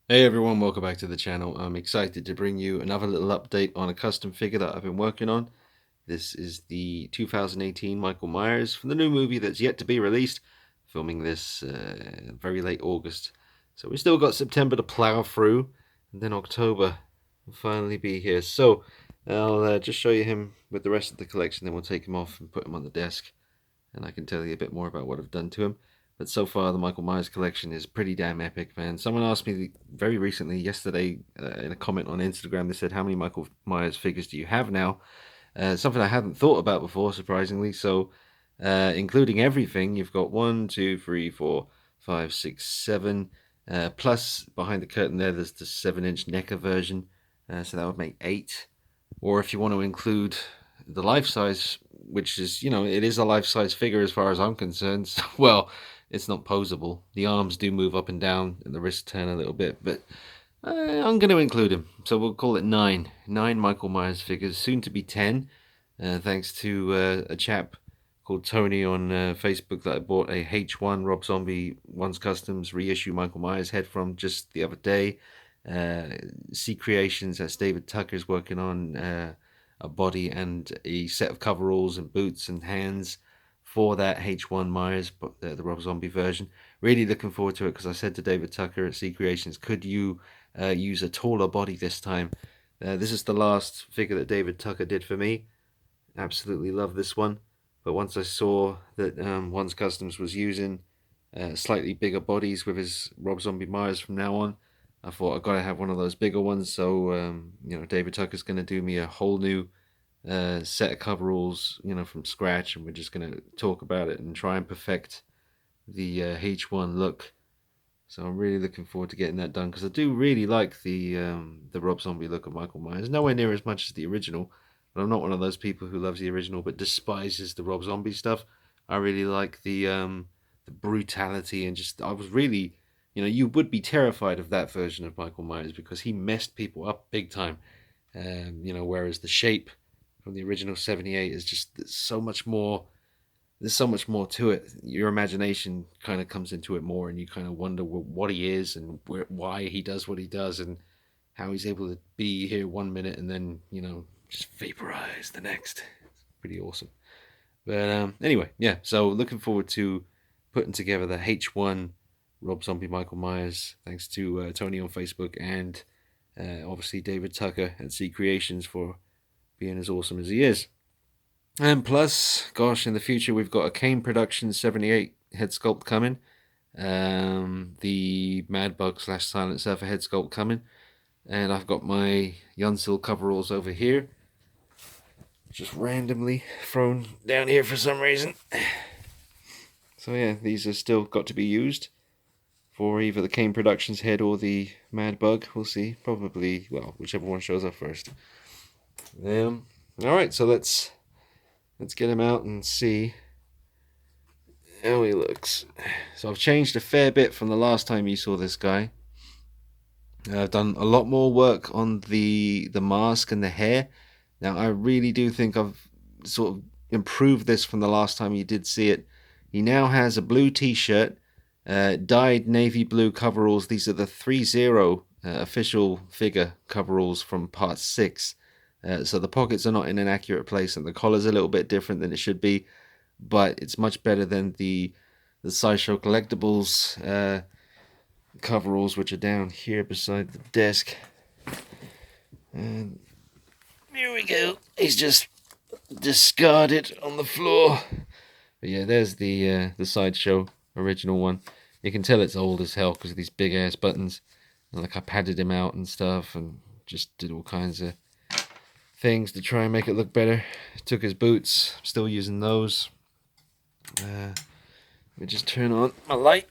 Hey everyone, welcome back to the channel. I'm excited to bring you another little update on a custom figure that I've been working on. This is the 2018 Michael Myers from the new movie that's yet to be released. Filming this very late August. So we still got September to plow through, and then October will finally be here. So I'll just show you him with the rest of the collection, then we'll take him off and put him on the desk, and I can tell you a bit more about what I've done to him. But so far, the Michael Myers collection is pretty damn epic, man. Someone asked me very recently, yesterday, in a comment on Instagram, they said, "How many Michael Myers figures do you have now?" Something I hadn't thought about before, surprisingly. So, including everything, you've got one, two, three, four, five, six, seven. Plus, behind the curtain there's the 7-inch NECA version. So that would make eight. Or if you want to include the life size, which is, it is a life size figure as far as I'm concerned. So, well, it's not posable. The arms do move up and down, and the wrists turn a little bit, but I'm going to include him. So we'll call it nine. Nine Michael Myers figures, soon to be 10, thanks to a chap called Tony on Facebook that I bought a H1 Rob Zombie One's Customs reissue Michael Myers head from just the other day. C Creations, that's David Tucker's working on a body and a set of coveralls and boots and hands for that H1 Myers, but the Rob Zombie version. Really looking forward to it because I said to David Tucker at C Creations, could you use a taller body this time? This is the last figure that David Tucker did for me. Absolutely love this one. But once I saw that One's Customs was using slightly bigger bodies with his Rob Zombie Myers from now on, I thought I've got to have one of those bigger ones. So, David Tucker's going to do me a whole new set of coveralls, from scratch, and we're just going to talk about it and try and perfect the H1 look. So I'm really looking forward to getting that done because I do really like the Rob Zombie look of Michael Myers. Nowhere near as much as the original, but I'm not one of those people who loves the original but despises the Rob Zombie stuff. I really like the brutality and just I was really, you would be terrified of that version of Michael Myers because he messed people up big time. Whereas the shape from the original '78 is just so much more, there's so much more to it. Your imagination kind of comes into it more, and you kind of wonder what he is and why he does what he does, and how he's able to be here 1 minute and then just vaporize the next. It's pretty awesome. But anyway, yeah. So looking forward to putting together the H1 Rob Zombie Michael Myers. Thanks to Tony on Facebook and obviously David Tucker at C Creations for being as awesome as he is. And plus, gosh, in the future we've got a Kane Productions '78 head sculpt coming. The Mad Bug slash Silent Surfer head sculpt coming. And I've got my Yunsil coveralls over here. Just randomly thrown down here for some reason. So yeah, these are still got to be used for either the Kane Productions head or the Mad Bug. We'll see. Probably, well, whichever one shows up first. All right, so let's get him out and see how he looks. So I've changed a fair bit from the last time you saw this guy. I've done a lot more work on the mask and the hair. Now I really do think I've sort of improved this from the last time you did see it. He now has a blue T-shirt, dyed navy blue coveralls. These are the 3-0 official figure coveralls from Part 6. So the pockets are not in an accurate place, and the collar's a little bit different than it should be, but it's much better than the Sideshow Collectibles coveralls, which are down here beside the desk. And here we go. He's just discarded on the floor. But yeah, there's the Sideshow original one. You can tell it's old as hell because of these big ass buttons. And like I padded him out and stuff, and just did all kinds of things to try and make it look better. Took his boots. I'm still using those. Let me just turn on my light.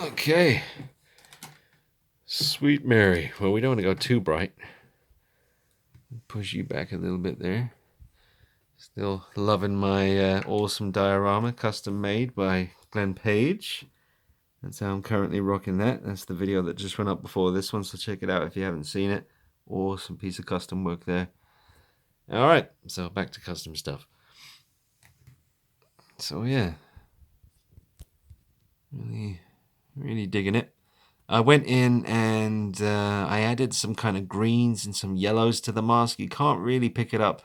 Okay. Sweet Mary. Well, we don't want to go too bright. Push you back a little bit there. Still loving my awesome diorama, custom made by Glenn Page. That's how I'm currently rocking that. That's the video that just went up before this one, so check it out if you haven't seen it. Awesome piece of custom work there. Alright, so back to custom stuff. So yeah. Really Really digging it. I went in and I added some kind of greens and some yellows to the mask. You can't really pick it up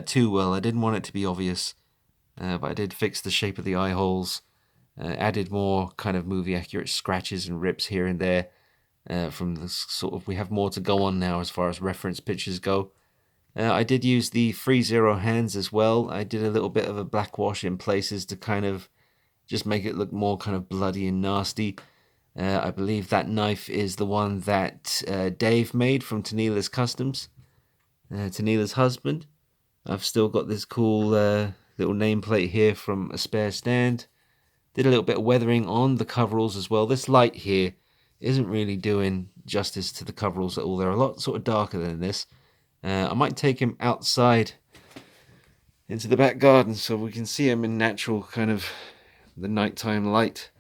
too well. I didn't want it to be obvious, but I did fix the shape of the eye holes. Added more kind of movie accurate scratches and rips here and there from the sort of, we have more to go on now as far as reference pictures go. I did use the 3-0 hands as well. I did a little bit of a black wash in places to kind of just make it look more kind of bloody and nasty. I believe that knife is the one that Dave made from Tanila's Customs, Tanila's husband. I've still got this cool little nameplate here from a spare stand. Did a little bit of weathering on the coveralls as well. This light here isn't really doing justice to the coveralls at all. They're a lot sort of darker than this. I might take him outside into the back garden so we can see him in natural kind of the nighttime light.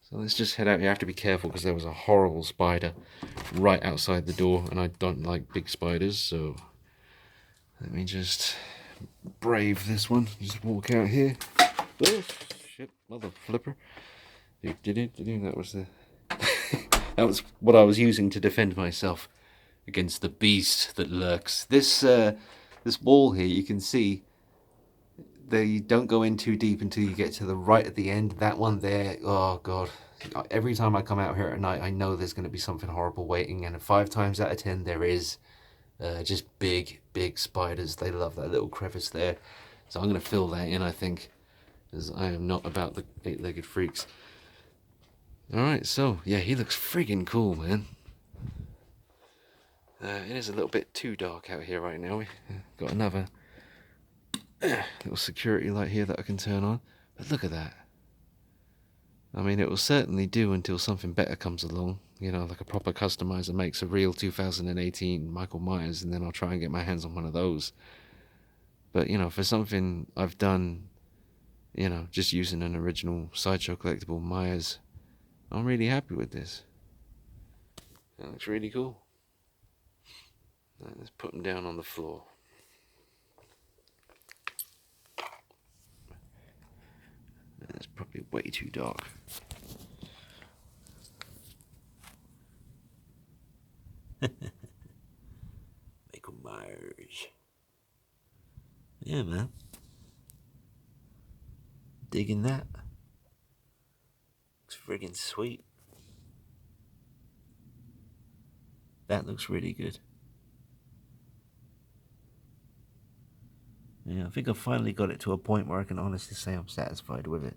So let's just head out here. I have to be careful because there was a horrible spider right outside the door, and I don't like big spiders, so let me just brave this one. Just walk out here. Oh, shit, mother flipper. That was the that was what I was using to defend myself against the beast that lurks. This wall here, you can see they don't go in too deep until you get to the right at the end. That one there, oh god. Every time I come out here at night, I know there's going to be something horrible waiting, and 5 times out of 10 there is. Just big spiders. They love that little crevice there. So I'm going to fill that in, I think, because I am not about the 8-legged freaks. Alright, so, yeah, he looks friggin' cool, man. It is a little bit too dark out here right now. We've got another little security light here that I can turn on. But look at that. I mean, it will certainly do until something better comes along. You know, like a proper customizer makes a real 2018 Michael Myers, and then I'll try and get my hands on one of those. But, you know, for something I've done, you know, just using an original Sideshow collectible Myers, I'm really happy with this. That looks really cool. Right, let's put them down on the floor. That's probably way too dark. Michael Myers. Yeah, man. Digging that. Looks friggin' sweet. That looks really good. Yeah, I think I finally got it to a point where I can honestly say I'm satisfied with it.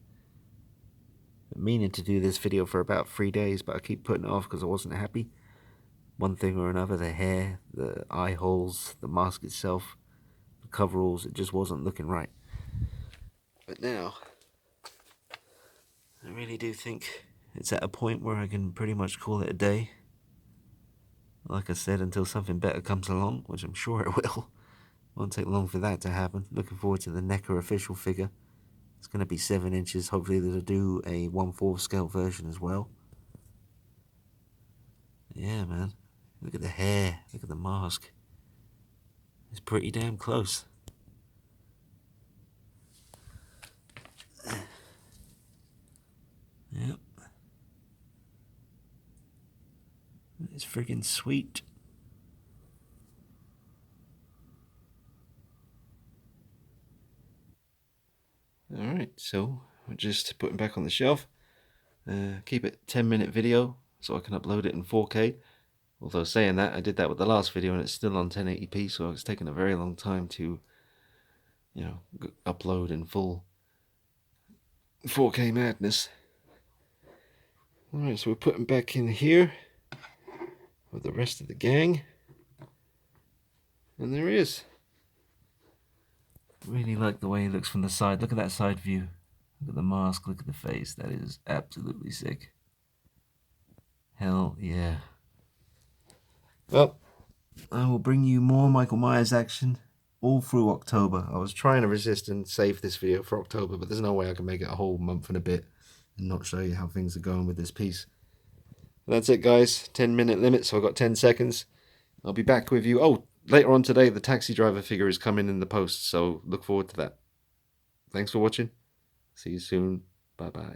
I'm meaning to do this video for about 3 days, but I keep putting it off because I wasn't happy. One thing or another, the hair, the eye holes, the mask itself, the coveralls, it just wasn't looking right. But now, I really do think it's at a point where I can pretty much call it a day. Like I said, until something better comes along, which I'm sure it will. Won't take long for that to happen. Looking forward to the NECA official figure. It's going to be 7 inches. Hopefully they'll do a 1/4 scale version as well. Yeah, man. Look at the hair. Look at the mask. It's pretty damn close. Yep. It's friggin' sweet. Alright, so we're just putting back on the shelf. Keep it 10-minute video so I can upload it in 4K. Although saying that, I did that with the last video and it's still on 1080p, so it's taken a very long time to, you know, upload in full 4K madness. Alright, so we're putting back in here with the rest of the gang. And there he is. Really like the way he looks from the side. Look at that side view. Look at the mask, look at the face. That is absolutely sick. Hell yeah. Well, I will bring you more Michael Myers action all through October. I was trying to resist and save this video for October, but there's no way I can make it a whole month and a bit and not show you how things are going with this piece. That's it, guys. 10-minute limit, so I've got 10 seconds. I'll be back with you. Oh, later on today, the taxi driver figure is coming in the post, so look forward to that. Thanks for watching. See you soon. Bye-bye.